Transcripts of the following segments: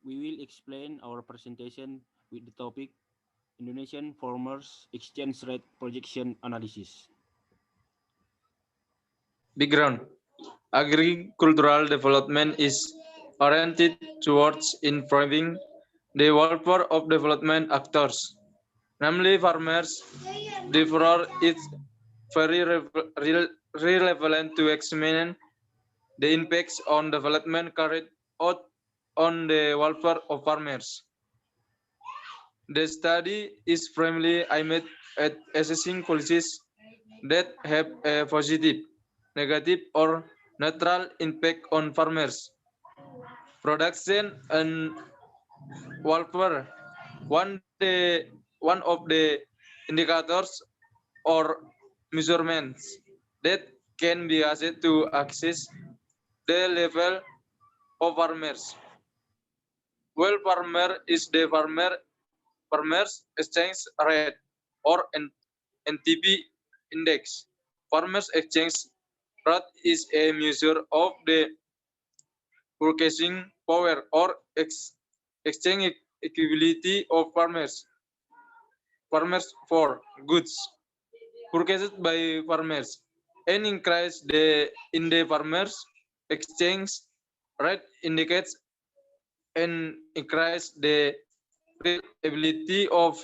we will explain our presentation with the topic Indonesian Farmers Exchange Rate Projection Analysis. Background: agricultural development is oriented towards improving the welfare of development actors, namely farmers. Therefore, it's very relevant to examine the impacts on development carried out on the welfare of farmers. The study is primarily aimed at assessing policies that have a positive, negative, or neutral impact on farmers, production, and welfare. One of the indicators or measurements that can be used to assess the level of farmers. Well, farmer is the farmers exchange rate or NTP index. Farmers exchange rate is a measure of the purchasing power or exchange equality of farmers for goods purchased by farmers. An increase in the farmers exchange rate indicates an increase the ability of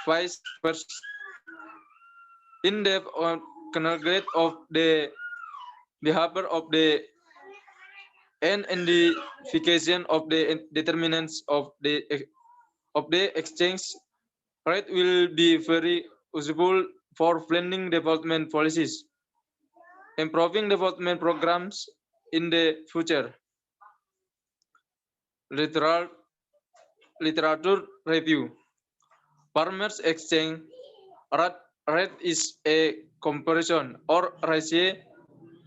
vice versa. In depth on congregate of the behavior of the and identification of the determinants of the exchange rate will be very useful for planning development policies, improving development programs in the future. Literature review. Farmers exchange rate is a comparison or ratio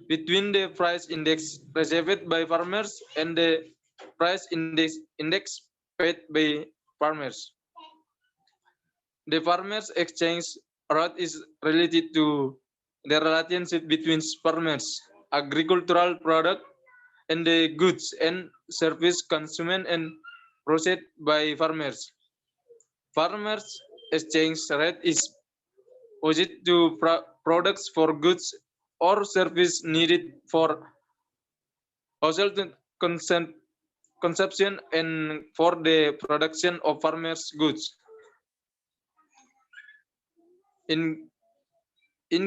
between the price index received by farmers and the price index paid by farmers. The farmers exchange rate is related to the relationship between farmers, agricultural product, and the goods and service consumed and processed by farmers. Farmers exchange rate is opposite to products for goods or service needed for household consumption and for the production of farmers' goods. In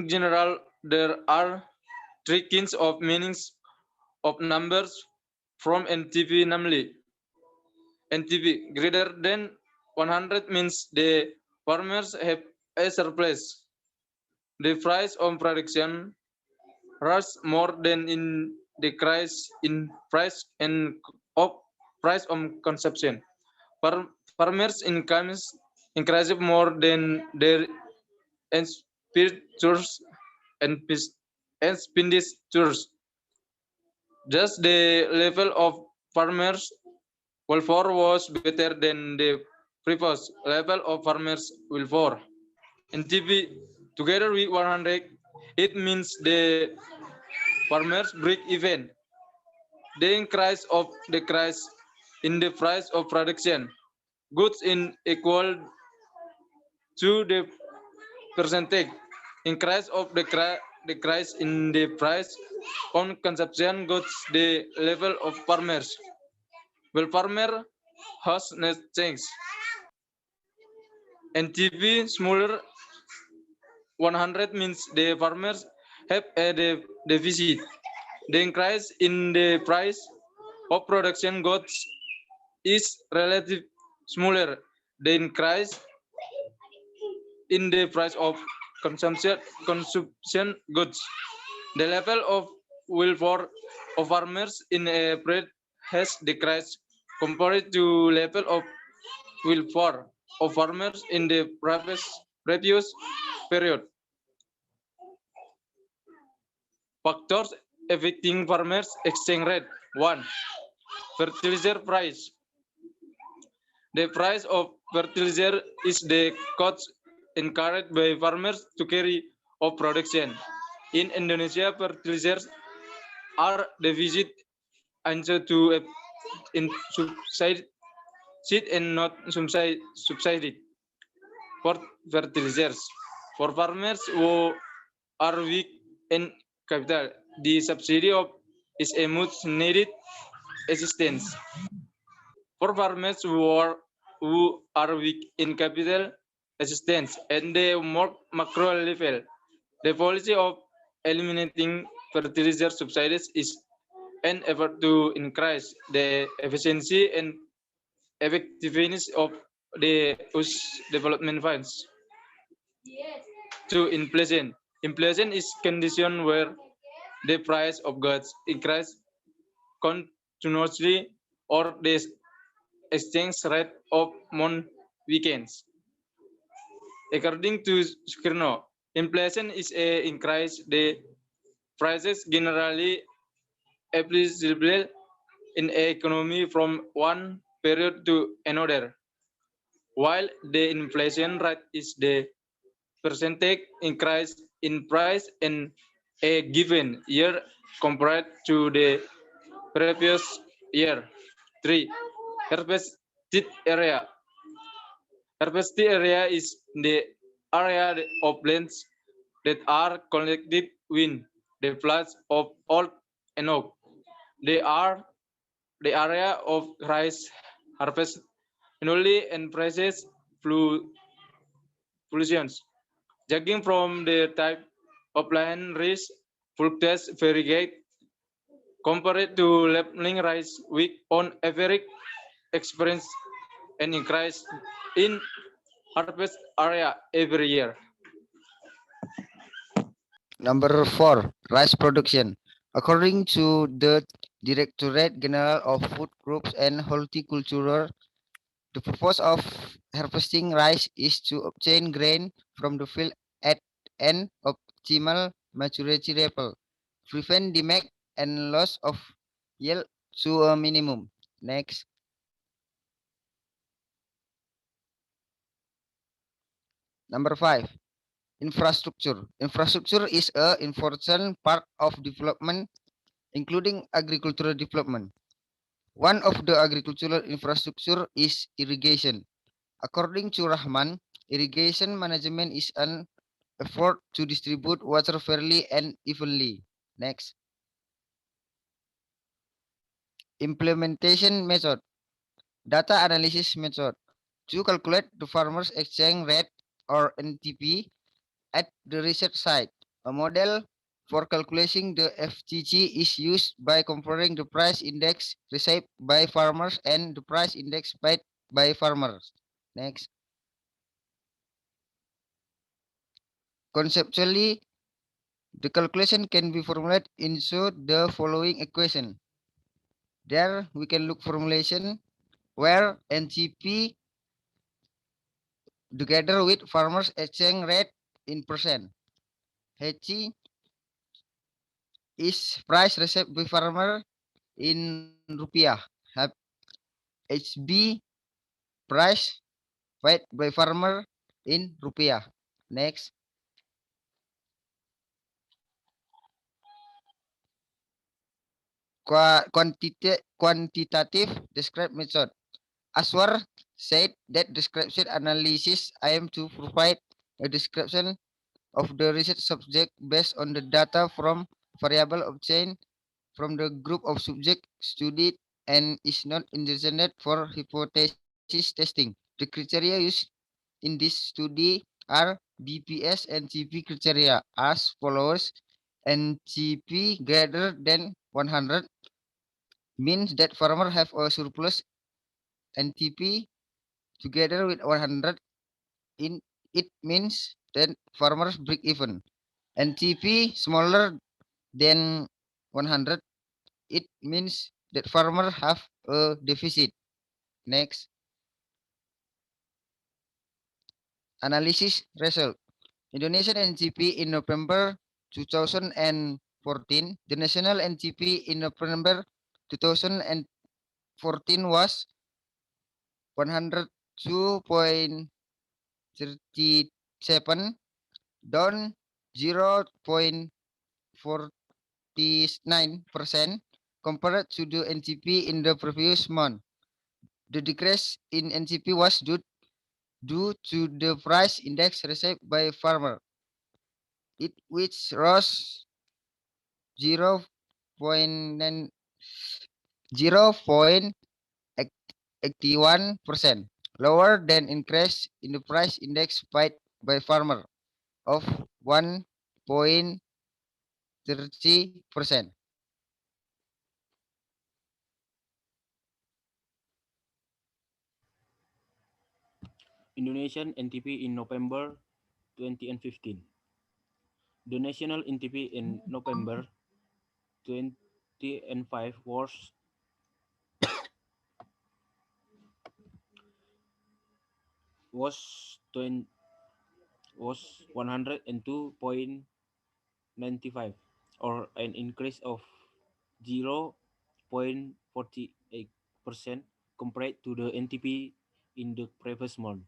general, there are three kinds of meanings of numbers from NTP, namely NTP greater than 100 means the farmers have a surplus. The price of production rose more than in decrease in price and of price of consumption. Farmers' incomes increase more than their expenditures and expenditures. Thus, the level of farmers' welfare was better than the previous level of farmers' welfare. NTP together with 100, it means the farmers break even. The increase of decrease in the price of production goods in equal to the percentage increase of the decrease in the price on consumption goods the level of farmers. Well, farmer has not changed. NTP smaller 100 means the farmers have a deficit. The increase in the price of production goods is relatively smaller. The increase in the price of consumption goods. The level of welfare of farmers in a period has decreased compared to level of welfare of farmers in the previous period. Factors affecting farmers exchange rate. 1. Fertilizer price. The price of fertilizer is the cost incurred by farmers to carry out production. In Indonesia, fertilizers are deficit answer to in seed and not subsided for fertilizers. For farmers who are weak in capital, the subsidy of is a much needed assistance. For farmers who are weak in capital assistance and the more macro level, the policy of eliminating fertilizer subsidies is an effort to increase the efficiency and effectiveness of the US development funds. To inflation. Inflation is condition where the price of goods increase continuously or the exchange rate of month weekends. According to Scrino, inflation is a increase the prices generally applicable in an economy from one period to another, while the inflation rate is the percentage increase in price in a given year compared to the previous year. 3. Harvested area. Harvested area is the area of lands that are connected with the floods of old and oak. They are the area of rice harvest annually and prices fluctuations. Judging from the type of land risk fluctuates very great compared to leveling rice, we on average experience an increase in harvest area every year. Number 4, rice production. According to the Directorate General of Food Groups and Horticulture, the purpose of harvesting rice is to obtain grain from the field at an optimal maturity level, prevent damage and loss of yield to a minimum. Next. Number 5, infrastructure. Infrastructure is an important part of development, including agricultural development. One of the agricultural infrastructure is irrigation. According to Rahman, irrigation management is an effort to distribute water fairly and evenly. Next. Implementation method. Data analysis method. To calculate the farmer's exchange rate or NTP at the research site. A model for calculating the FTG is used by comparing the price index received by farmers and the price index paid by farmers. Next. Conceptually, the calculation can be formulated into the following equation. There we can look formulation where NTP together with farmers exchange rate in percent. HC is price received by farmer in rupiah. HB price paid by farmer in rupiah. Next. Quantitative describe method. Aswar said that description analysis aim to provide a description of the research subject based on the data from variable obtained from the group of subject studied and is not intended for hypothesis testing. The criteria used in this study are BPS and TP criteria as follows. NTP greater than 100 means that farmer have a surplus. NTP together with 100 in it means that farmers break even. NTP smaller than 100 it means that farmer have a deficit. Next. Analysis result. Indonesian NTP in November 2014. The national NTP in November 2014 was 102.37, down 0.49%. compared to the NTP in the previous month. The decrease in NTP was due to the price index received by farmer, it which rose 0.9 0.81%, lower than increase in the price index paid by farmer of 1.30%. Indonesian NTP in November 2015. The national NTP in November 2005 was 20, was 102.95, or an increase of 0.48% compared to the NTP in the previous month.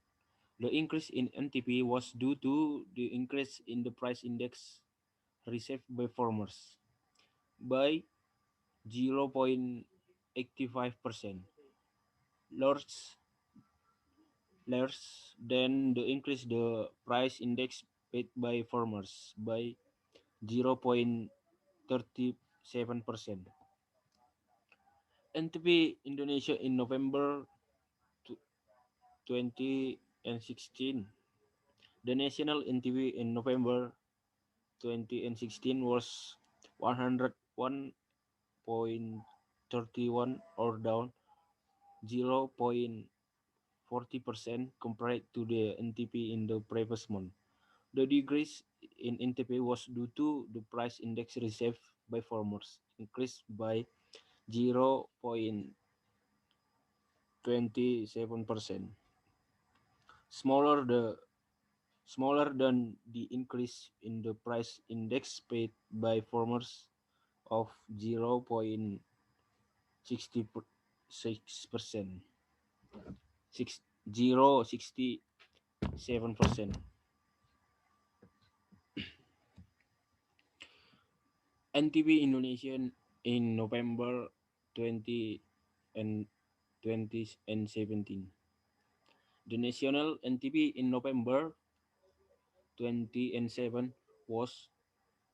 The increase in NTP was due to the increase in the price index received by farmers by 0.85%, less, less than the increase the price index paid by farmers by 0.37%. NTP Indonesia in November 2016. The national NTP in November 2016 was 101.31, or down 0.40% compared to the NTP in the previous month. The decrease in NTP was due to the price index received by farmers increased by 0.27%, smaller the smaller than the increase in the price index paid by farmers of 0.66%, 0.67%. NTB Indonesia in November 20 and 2017. The national NTB in November 2007 was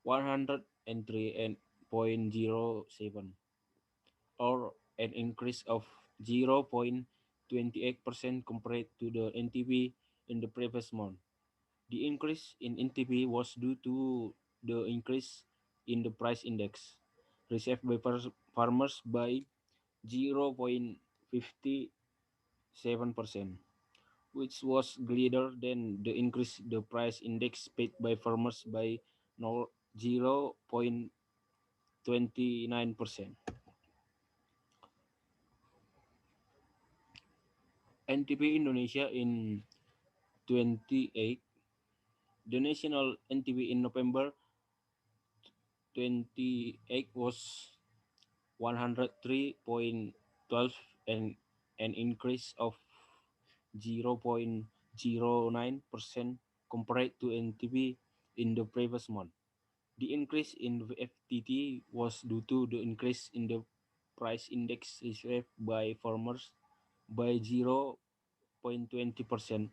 103.07, or an increase of 0.28% compared to the NTB in the previous month. The increase in NTB was due to the increase in the price index received by farmers by 0.57%, which was greater than the increase the price index paid by farmers by 0.29%. NTP Indonesia in 28. The national NTP in November 28 was 103.12, and an increase of 0.09% compared to NTP in the previous month. The increase in FTT was due to the increase in the price index received by farmers by 0.20%,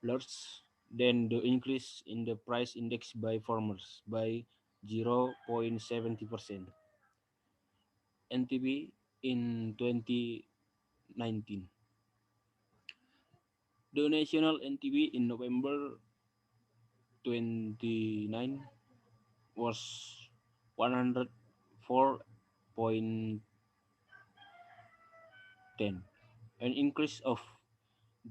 less than the increase in the price index by farmers by 0.70%. NTB in 2019. The national NTB in November 29 was 104.10, an increase of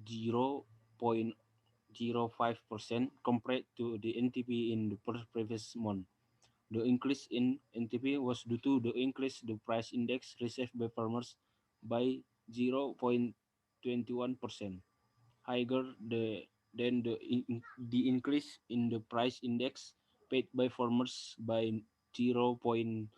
0.05% compared to the NTP in the previous month. The increase in NTP was due to the increase the price index received by farmers by 0.21%, higher than the increase in the price index paid by farmers by 0.20%.